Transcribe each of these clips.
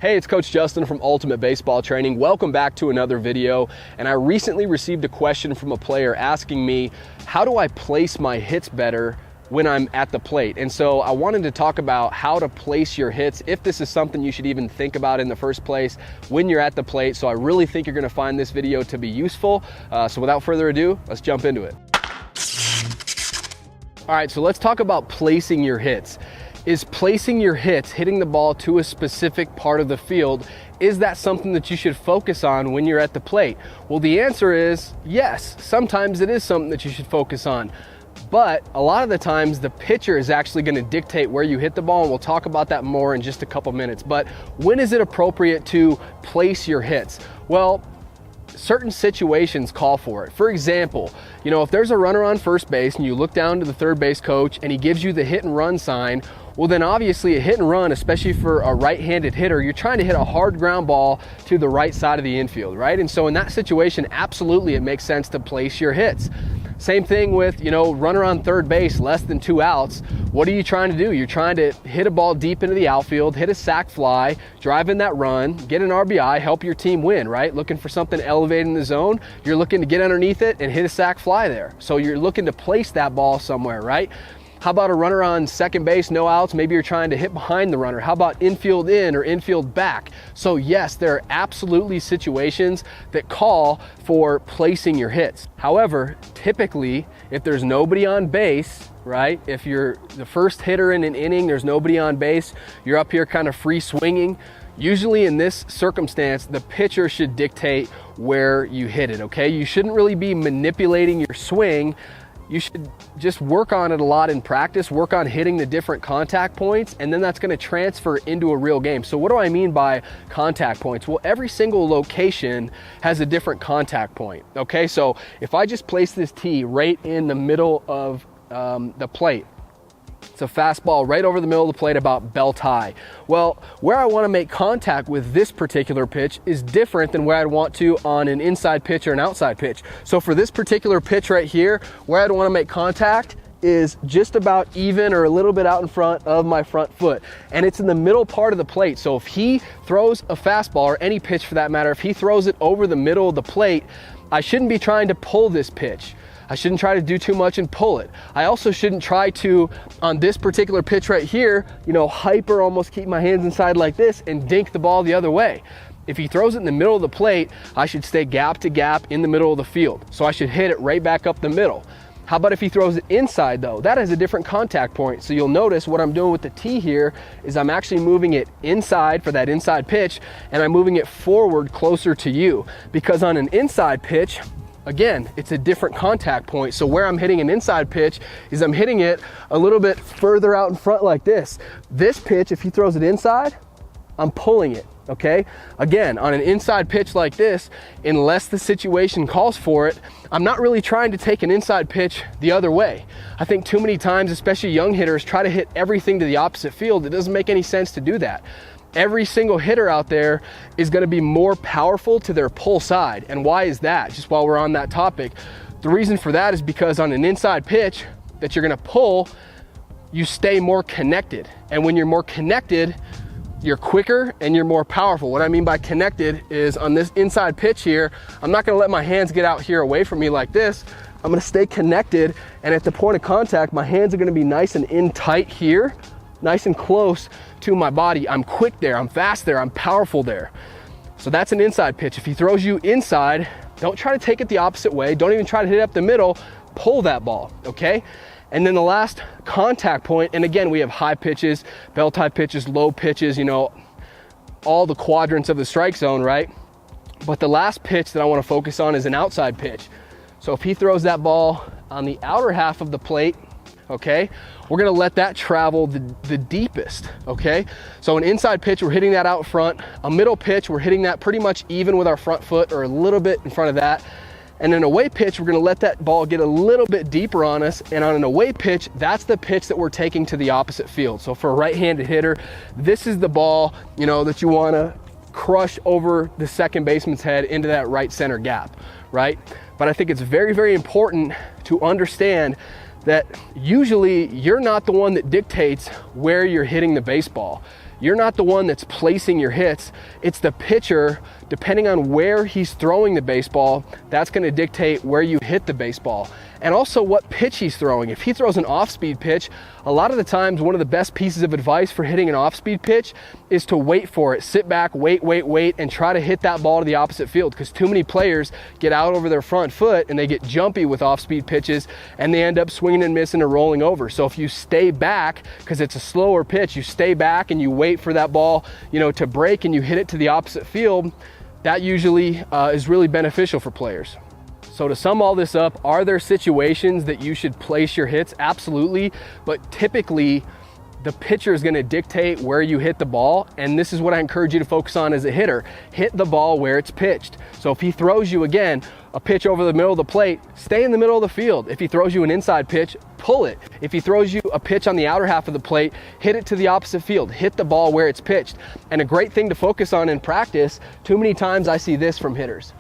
Hey, it's Coach Justin from Ultimate Baseball Training. Welcome back to another video. And I recently received a question from a player asking me, how do I place my hits better when I'm at the plate? And so I wanted to talk about how to place your hits, if this is something you should even think about in the first place when you're at the plate. So I really think you're gonna find this video to be useful. So without further ado, let's jump into it. All right, so let's talk about placing your hits. Is placing your hits, hitting the ball to a specific part of the field, is that something that you should focus on when you're at the plate? Well, the answer is yes. Sometimes it is something that you should focus on. But a lot of the times the pitcher is actually going to dictate where you hit the ball, and we'll talk about that more in just a couple minutes. But when is it appropriate to place your hits? Well, certain situations call for it. For example, if there's a runner on first base and you look down to the third base coach and he gives you the hit and run sign, well then obviously a hit and run, especially for a right-handed hitter, you're trying to hit a hard ground ball to the right side of the infield, right? And so in that situation, absolutely it makes sense to place your hits. Same thing with, runner on third base, less than 2 outs. What are you trying to do? You're trying to hit a ball deep into the outfield, hit a sac fly, drive in that run, get an RBI, help your team win, right? Looking for something elevated in the zone. You're looking to get underneath it and hit a sac fly there. So you're looking to place that ball somewhere, right? How about a runner on second base, no outs? Maybe you're trying to hit behind the runner. How about infield in or infield back? So yes, there are absolutely situations that call for placing your hits. However, typically, if there's nobody on base, right? If you're the first hitter in an inning, there's nobody on base, you're up here kind of free swinging. Usually in this circumstance, the pitcher should dictate where you hit it, okay? You shouldn't really be manipulating your swing. You should just work on it a lot in practice, work on hitting the different contact points, and then that's gonna transfer into a real game. So what do I mean by contact points? Well, every single location has a different contact point, okay? So if I just place this tee right in the middle of the plate, it's a fastball right over the middle of the plate, about belt high. Well, where I want to make contact with this particular pitch is different than where I'd want to on an inside pitch or an outside pitch. So for this particular pitch right here, where I'd want to make contact is just about even or a little bit out in front of my front foot. And it's in the middle part of the plate. So if he throws a fastball, or any pitch for that matter, if he throws it over the middle of the plate, I shouldn't be trying to pull this pitch. I shouldn't try to do too much and pull it. I also shouldn't try to, on this particular pitch right here, hyper almost keep my hands inside like this and dink the ball the other way. If he throws it in the middle of the plate, I should stay gap to gap in the middle of the field. So I should hit it right back up the middle. How about if he throws it inside though? That has a different contact point. So you'll notice what I'm doing with the tee here is I'm actually moving it inside for that inside pitch, and I'm moving it forward closer to you. Because on an inside pitch, again, it's a different contact point. So where I'm hitting an inside pitch is I'm hitting it a little bit further out in front like this. This pitch, if he throws it inside, I'm pulling it, okay? Again, on an inside pitch like this, unless the situation calls for it, I'm not really trying to take an inside pitch the other way. I think too many times, especially young hitters, try to hit everything to the opposite field. It doesn't make any sense to do that. Every single hitter out there is going to be more powerful to their pull side. And why is that? Just while we're on that topic, the reason for that is because on an inside pitch that you're going to pull, you stay more connected. And when you're more connected, you're quicker and you're more powerful. What I mean by connected is on this inside pitch here, I'm not going to let my hands get out here away from me like this. I'm going to stay connected, and at the point of contact, my hands are going to be nice and in tight here, nice and close to my body. I'm quick there, I'm fast there, I'm powerful there. So that's an inside pitch. If he throws you inside, don't try to take it the opposite way. Don't even try to hit it up the middle. Pull that ball, okay? And then the last contact point, and again, we have high pitches, belt high pitches, low pitches, all the quadrants of the strike zone, right? But the last pitch that I want to focus on is an outside pitch. So if he throws that ball on the outer half of the plate, okay, we're gonna let that travel the deepest, okay? So an inside pitch, we're hitting that out front. A middle pitch, we're hitting that pretty much even with our front foot or a little bit in front of that. And an away pitch, we're gonna let that ball get a little bit deeper on us. And on an away pitch, that's the pitch that we're taking to the opposite field. So for a right-handed hitter, this is the ball, that you wanna crush over the second baseman's head into that right center gap, right? But I think it's very, very important to understand that usually you're not the one that dictates where you're hitting the baseball. you're not the one that's placing your hits. It's the pitcher. Depending on where he's throwing the baseball, that's going to dictate where you hit the baseball. And also what pitch he's throwing. If he throws an off-speed pitch, a lot of the times one of the best pieces of advice for hitting an off-speed pitch is to wait for it. Sit back, wait, and try to hit that ball to the opposite field, because too many players get out over their front foot and they get jumpy with off-speed pitches and they end up swinging and missing or rolling over. So if you stay back, because it's a slower pitch, you stay back and you wait for that ball, to break, and you hit it to the opposite field, that usually is really beneficial for players. So to sum all this up, are there situations that you should place your hits? Absolutely, but typically the pitcher is going to dictate where you hit the ball, and this is what I encourage you to focus on as a hitter. Hit the ball where it's pitched. So if he throws you, again, a pitch over the middle of the plate, stay in the middle of the field. If he throws you an inside pitch, pull it. If he throws you a pitch on the outer half of the plate, hit it to the opposite field. Hit the ball where it's pitched. And a great thing to focus on in practice, too many times I see this from hitters.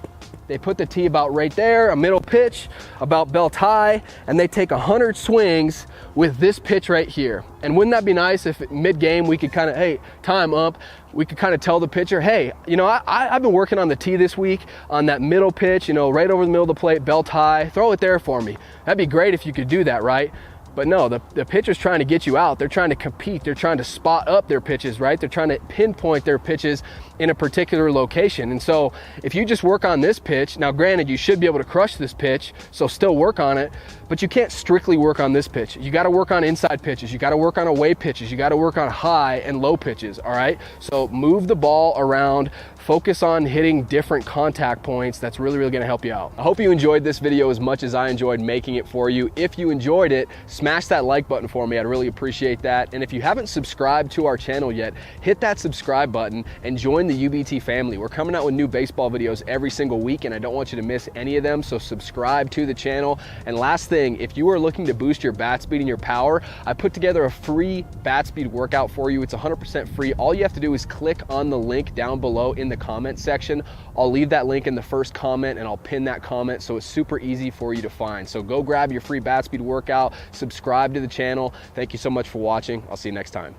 They put the tee about right there, a middle pitch, about belt high, and they take 100 swings with this pitch right here. And wouldn't that be nice if mid-game we could kind of, hey, time up, we could kind of tell the pitcher, hey, I've been working on the tee this week on that middle pitch, right over the middle of the plate, belt high, throw it there for me. That'd be great if you could do that, right? But no, the pitcher's trying to get you out. They're trying to compete. They're trying to spot up their pitches, right? They're trying to pinpoint their pitches in a particular location. And so if you just work on this pitch, now granted, you should be able to crush this pitch, so still work on it, but you can't strictly work on this pitch. You got to work on inside pitches. You got to work on away pitches. You got to work on high and low pitches, all right? So move the ball around, focus on hitting different contact points. That's really, really going to help you out. I hope you enjoyed this video as much as I enjoyed making it for you. If you enjoyed it, smash that like button for me. I'd really appreciate that. And if you haven't subscribed to our channel yet, hit that subscribe button and join the UBT family. We're coming out with new baseball videos every single week, and I don't want you to miss any of them, so subscribe to the channel. And last thing, if you are looking to boost your bat speed and your power, I put together a free bat speed workout for you. It's 100% free. All you have to do is click on the link down below in the comment section. I'll leave that link in the first comment and I'll pin that comment, so it's super easy for you to find. So go grab your free bat speed workout, subscribe to the channel. Thank you so much for watching. I'll see you next time.